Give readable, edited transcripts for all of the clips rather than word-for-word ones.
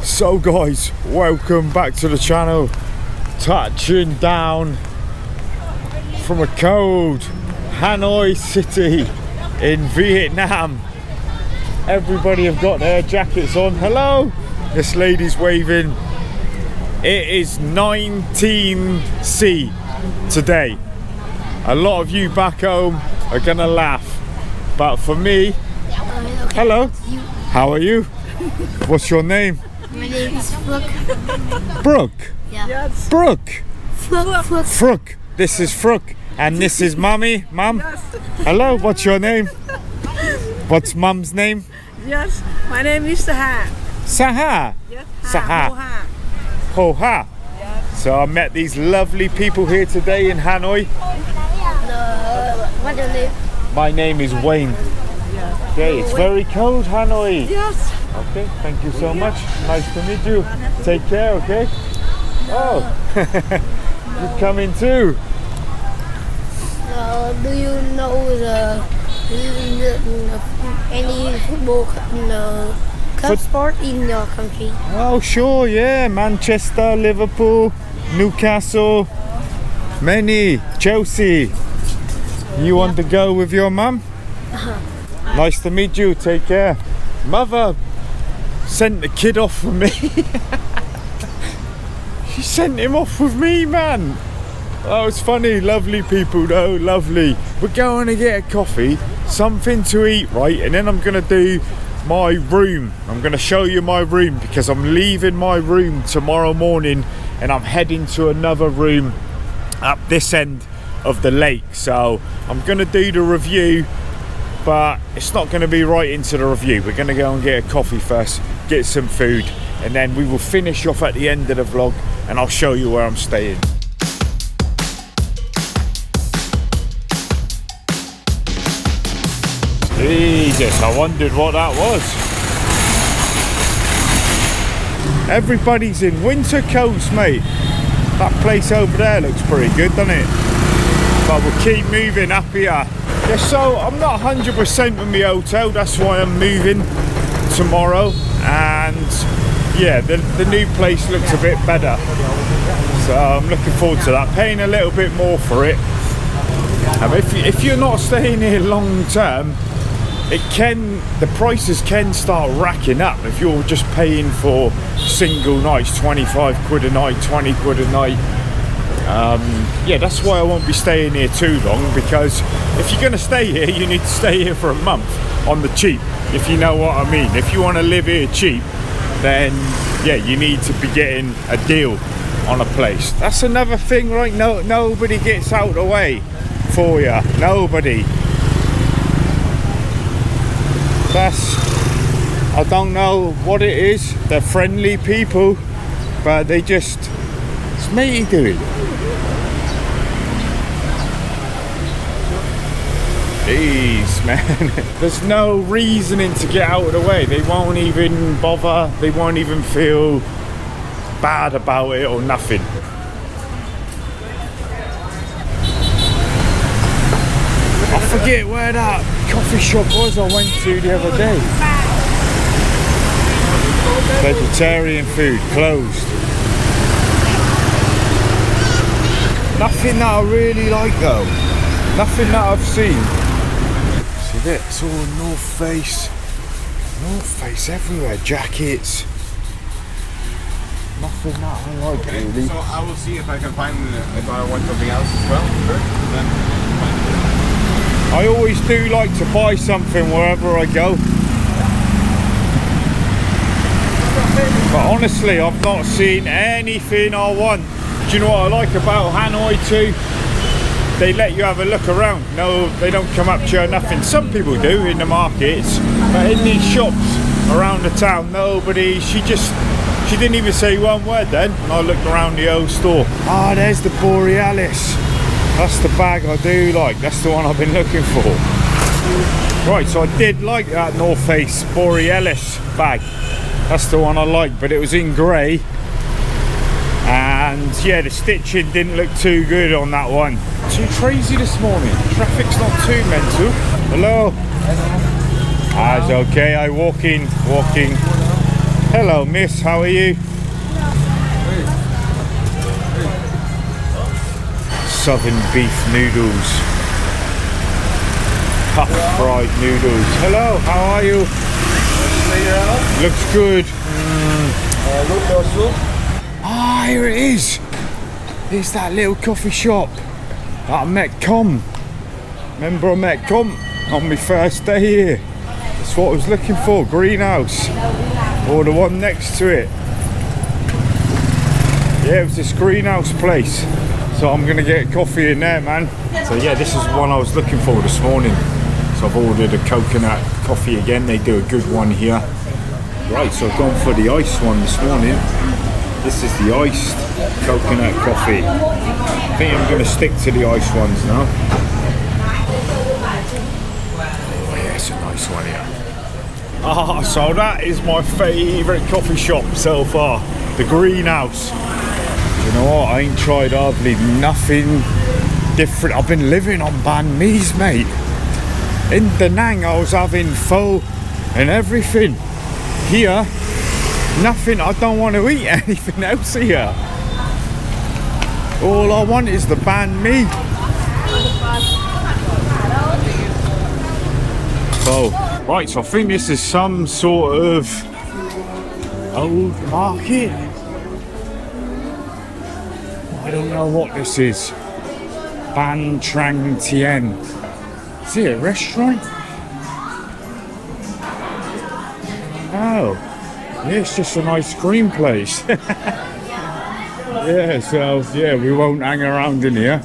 So guys, welcome back to the channel. Touching down from a cold Hanoi city in Vietnam. Everybody have got their jackets on. Hello, this lady's waving. It is 19C today. A lot of you back home are gonna laugh, but for me, hello, how are you? What's your name? My name is Brooke. Brooke? Yeah. Yes. Brooke? Brooke. Frooke. This is Frooke. And this is Mummy. Mum? Yes. Hello, what's your name? What's Mum's name? Yes. My name is Saha. Saha. Yes. Saha. Moha. Ho ha. Yes. So I met these lovely people here today in Hanoi. What's your name? My name is Wayne. Yes. Okay, it's very cold, Hanoi. Yes. Okay, thank you so much. Nice to meet you. Take care, okay? Oh, you coming too? Do you know any football club sport in your country? Oh, sure, yeah. Manchester, Liverpool, Newcastle, many. Chelsea. You want to go with your mum? Nice to meet you. Take care. Mother sent the kid off with me. She sent him off with me, man. Oh, it's funny. Lovely people though, lovely. We're going to get a coffee, something to eat, right? And then I'm going to do my room. I'm going to show you my room because I'm leaving my room tomorrow morning and I'm heading to another room up this end of the lake. So I'm going to do the review, but it's not going to be right into the review. We're going to go and get a coffee first, get some food, and then we will finish off at the end of the vlog and I'll show you where I'm staying. Jesus, I wondered what that was. Everybody's in winter coats, mate. That place over there looks pretty good, doesn't it? But we'll keep moving up here. Yeah, so I'm not 100% with my hotel, that's why I'm moving tomorrow. And yeah, the new place looks a bit better. So I'm looking forward to that. Paying a little bit more for it. If you're not staying here long term, the prices can start racking up if you're just paying for single nights, 25 quid a night, 20 quid a night. Yeah, that's why I won't be staying here too long, because if you're going to stay here, you need to stay here for a month on the cheap, if you know what I mean. If you want to live here cheap, then yeah, you need to be getting a deal on a place. That's another thing, right? Nobody gets out of the way for you. Nobody. I don't know what it is. They're friendly people, but they just, it's matey doing. Jeez, man. There's no reasoning to get out of the way. They won't even bother. They won't even feel bad about it or nothing. I forget where that coffee shop was I went to the other day. Vegetarian food, closed. Nothing that I really like though. Nothing that I've seen. See that? It's all North Face. North Face everywhere, jackets. Nothing that I like really. So I will see if I can find, if I want something else as well. Sure. Then I always do like to buy something wherever I go. But honestly, I've not seen anything I want. Do you know what I like about Hanoi too? They let you have a look around. No, they don't come up to you or nothing. Some people do in the markets, but in these shops around the town, nobody. She didn't even say one word then. And I looked around the old store. Ah, there's the Borealis. That's the bag I do like. That's the one I've been looking for. Right, so I did like that North Face Borealis bag. That's the one I like, but it was in grey. And yeah, the stitching didn't look too good on that one. Too crazy this morning. Traffic's not too mental. Hello. That's okay, I walking. Hello miss, how are you? Southern beef noodles. Puff fried noodles. Hello, how are you? Looks good. Ah, here it is. It's that little coffee shop that I met Com. Remember I met Com on my first day here. That's what I was looking for, greenhouse. Or the one next to it. Yeah, it was this greenhouse place. So I'm gonna get coffee in there, man. So yeah, this is the one I was looking for this morning. So I've ordered a coconut coffee again. They do a good one here. Right, so I've gone for the iced one this morning. This is the iced coconut coffee. I think I'm gonna stick to the iced ones now. Oh yeah, it's a nice one here. Ah, so that is my favourite coffee shop so far. The greenhouse. You know what, I ain't tried hardly nothing different. I've been living on banh mi's, mate. In Da Nang I was having pho and everything. Here, nothing. I don't want to eat anything else here. All I want is the banh mi. So, right, so I think this is some sort of old market. I don't know what this is. Ban Trang Tien. Is it a restaurant? Oh, yeah, it's just an ice cream place. Yeah, so yeah, we won't hang around in here.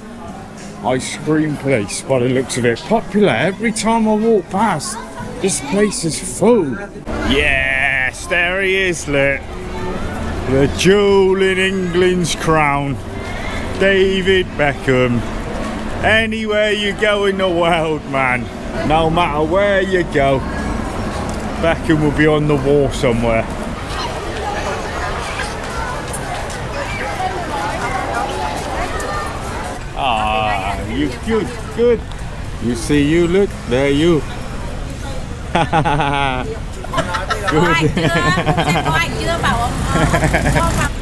Ice cream place, by the looks of it. Popular. Every time I walk past, this place is full. Yes, there he is, look. The jewel in England's crown. David Beckham. Anywhere you go in the world, man, no matter where you go, Beckham will be on the wall somewhere. Ah, you good. You see, you look there, you.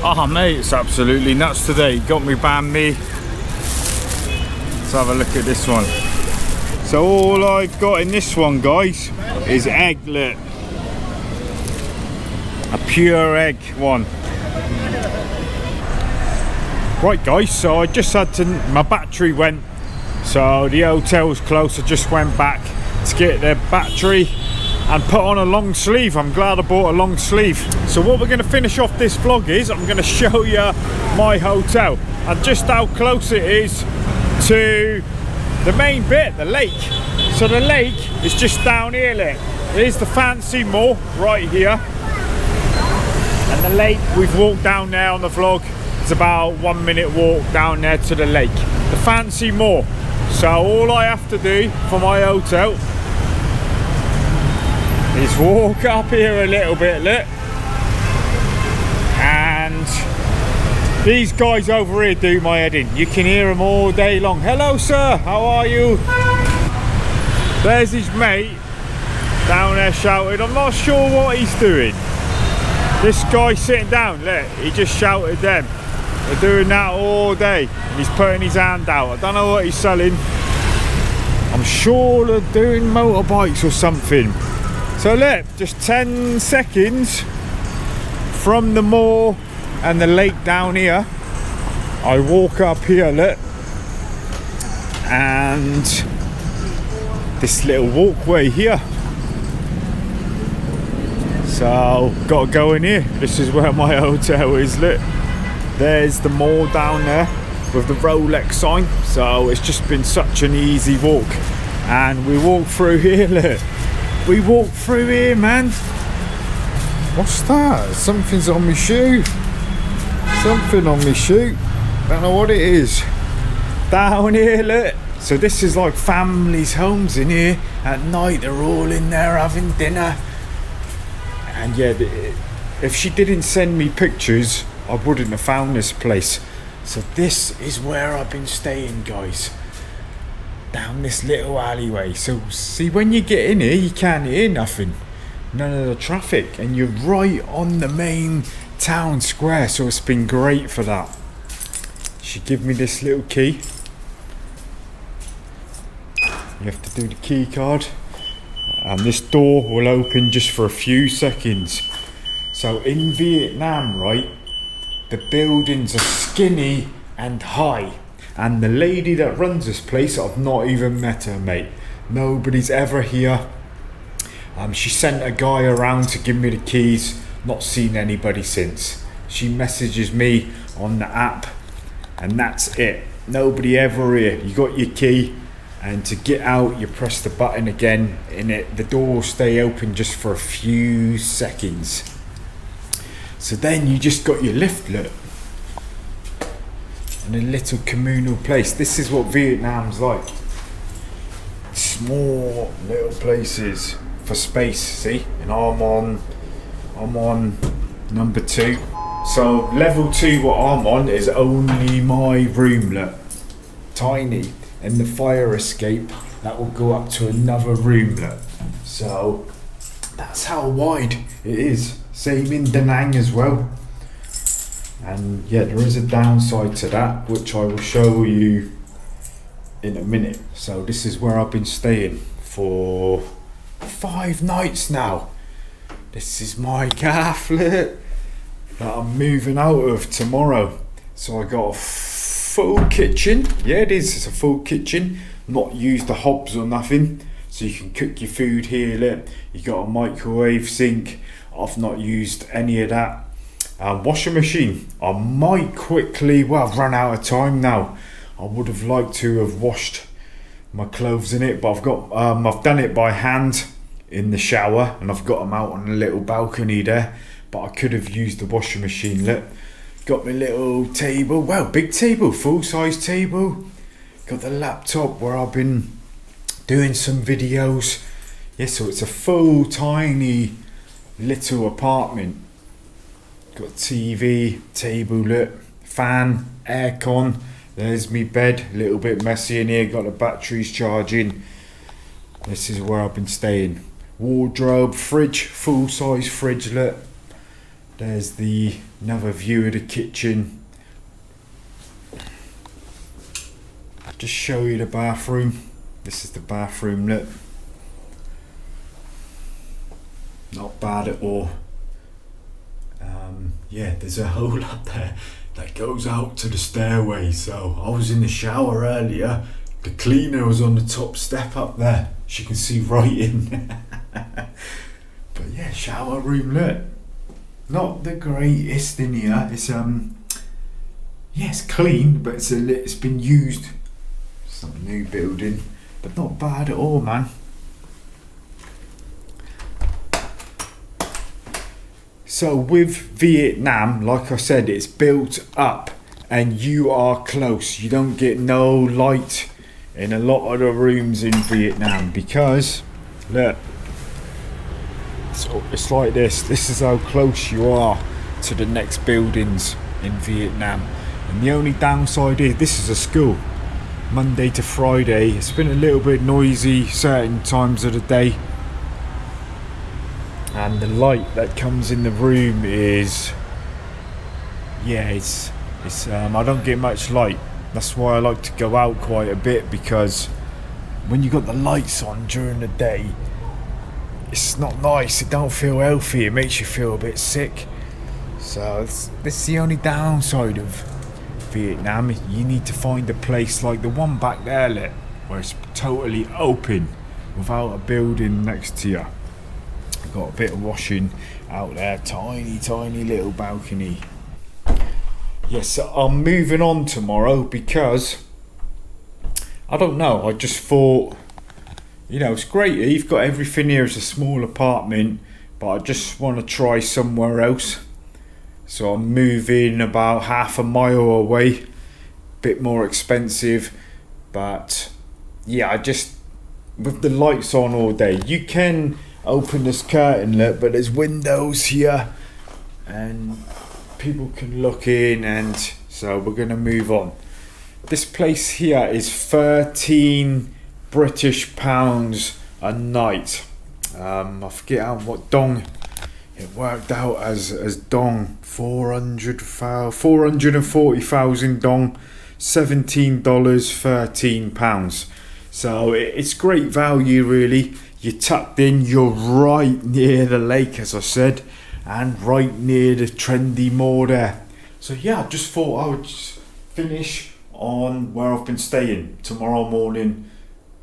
Oh mate, it's absolutely nuts today. Got me banh mi. Let's have a look at this one. So all I've got in this one, guys, is egglet. A pure egg one. Right guys, so I just had to, my battery went. So the hotel's close, I just went back to get the battery and put on a long sleeve. I'm glad I bought a long sleeve. So what we're going to finish off this vlog is, I'm going to show you my hotel and just how close it is to the main bit, the lake. So the lake is just down here, look. Here's the fancy mall right here. And the lake, we've walked down there on the vlog. It's about 1 minute walk down there to the lake. The fancy mall. So all I have to do for my hotel is walk up here a little bit, look. And these guys over here do my head in. You can hear them all day long. Hello sir, how are you? There's his mate down there shouting. I'm not sure what he's doing. This guy sitting down, look, he just shouted them. They're doing that all day. And he's putting his hand out. I don't know what he's selling. I'm sure they're doing motorbikes or something. So look, just 10 seconds from the mall and the lake down here. I walk up here, look, and this little walkway here. So gotta go in here. This is where my hotel is, look. There's the mall down there with the Rolex sign. So it's just been such an easy walk. And we walk through here, look. We walk through here, man. What's that? Something's on my shoe. Something on my shoe. Don't know what it is. Down here, look. So this is like families' homes in here. At night, they're all in there having dinner. And yeah, if she didn't send me pictures, I wouldn't have found this place. So this is where I've been staying, guys. down this little alleyway. So see, when you get in here, you can't hear nothing, none of the traffic, and you're right on the main town square. So it's been great for that. She give me this little key. You have to do the key card, and this door will open just for a few seconds. So in Vietnam, right, the buildings are skinny and high, and the lady that runs this place, I've not even met her, mate. Nobody's ever here. She sent a guy around to give me the keys, not seen anybody since. She messages me on the app, and that's it. Nobody ever here. You got your key, and to get out you press the button again, and the door will stay open just for a few seconds. So then you just got your lift, look, and a little communal place. This is what Vietnam's like. Small little places for space, see? And I'm on number 2. So level 2 what I'm on is only my room, look. Tiny. And the fire escape, that will go up to another room, look. So that's how wide it is. Same in Da Nang as well. And yeah, there is a downside to that, which I will show you in a minute. So this is where I've been staying for 5 nights now. This is my gaff, look, that I'm moving out of tomorrow. So I got a full kitchen. Yeah, it is. It's a full kitchen. Not used the hobs or nothing. So you can cook your food here, look. You got a microwave, sink. I've not used any of that. Washing machine. I might quickly, well, I've run out of time now. I would have liked to have washed my clothes in it, but I've done it by hand in the shower, and I've got them out on a little balcony there. But I could have used the washing machine. Look, got my little table. Well, big table, full size table. Got the laptop where I've been doing some videos. Yeah, so it's a full tiny little apartment. Got TV, table, look, fan, aircon. There's me bed, a little bit messy in here. Got the batteries charging. This is where I've been staying. Wardrobe, fridge, full size fridge, look. There's another view of the kitchen. I'll just show you the bathroom. This is the bathroom, look. Not bad at all. Yeah, there's a hole up there that goes out to the stairway. So I was in the shower earlier. The cleaner was on the top step up there. She can see right in. But yeah, shower room, look. Not the greatest in here. It's it's clean, but it's been used. Some new building, but not bad at all, man. So with Vietnam, like I said, it's built up and you are close. You don't get no light in a lot of the rooms in Vietnam because, look, it's like this. This is how close you are to the next buildings in Vietnam. And the only downside is this is a school. Monday to Friday. It's been a little bit noisy certain times of the day. And the light that comes in the room is, yeah, it's I don't get much light. That's why I like to go out quite a bit, because when you got the lights on during the day, it's not nice. It don't feel healthy. It makes you feel a bit sick. So this is the only downside of Vietnam. You need to find a place like the one back there, look, where it's totally open without a building next to you. Got a bit of washing out there, tiny little balcony. Yes, so I'm moving on tomorrow because I don't know, I just thought, you know, it's great, you've got everything here. It's a small apartment, but I just want to try somewhere else. So I'm moving about half a mile away, bit more expensive, but yeah, I just, with the lights on all day, you can open this curtain, look, but there's windows here and people can look in, and so we're gonna move on. This place here is 13 British pounds a night. I forget how what dong it worked out as dong. 440,000 dong, $17, £13. So it's great value really. You're tucked in, you're right near the lake, as I said, and right near the trendy mall there. So yeah, I just thought I would just finish on where I've been staying. Tomorrow morning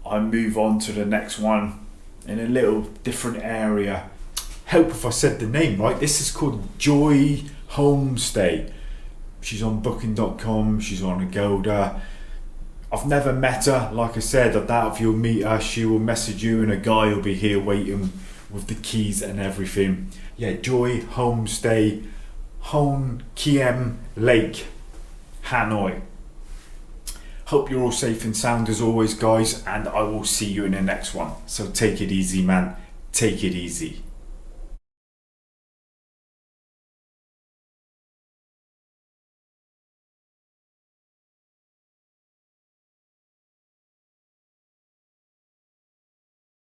I move on to the next one in a little different area. Help if I said the name right. This is called Joy Homestay. She's on booking.com, she's on Agoda. I've never met her, like I said. I doubt if you'll meet her. She will message you and a guy will be here waiting with the keys and everything. Yeah, Joy Homestay, Hon Kiem Lake, Hanoi. Hope you're all safe and sound as always, guys, and I will see you in the next one. So take it easy, man. Take it easy.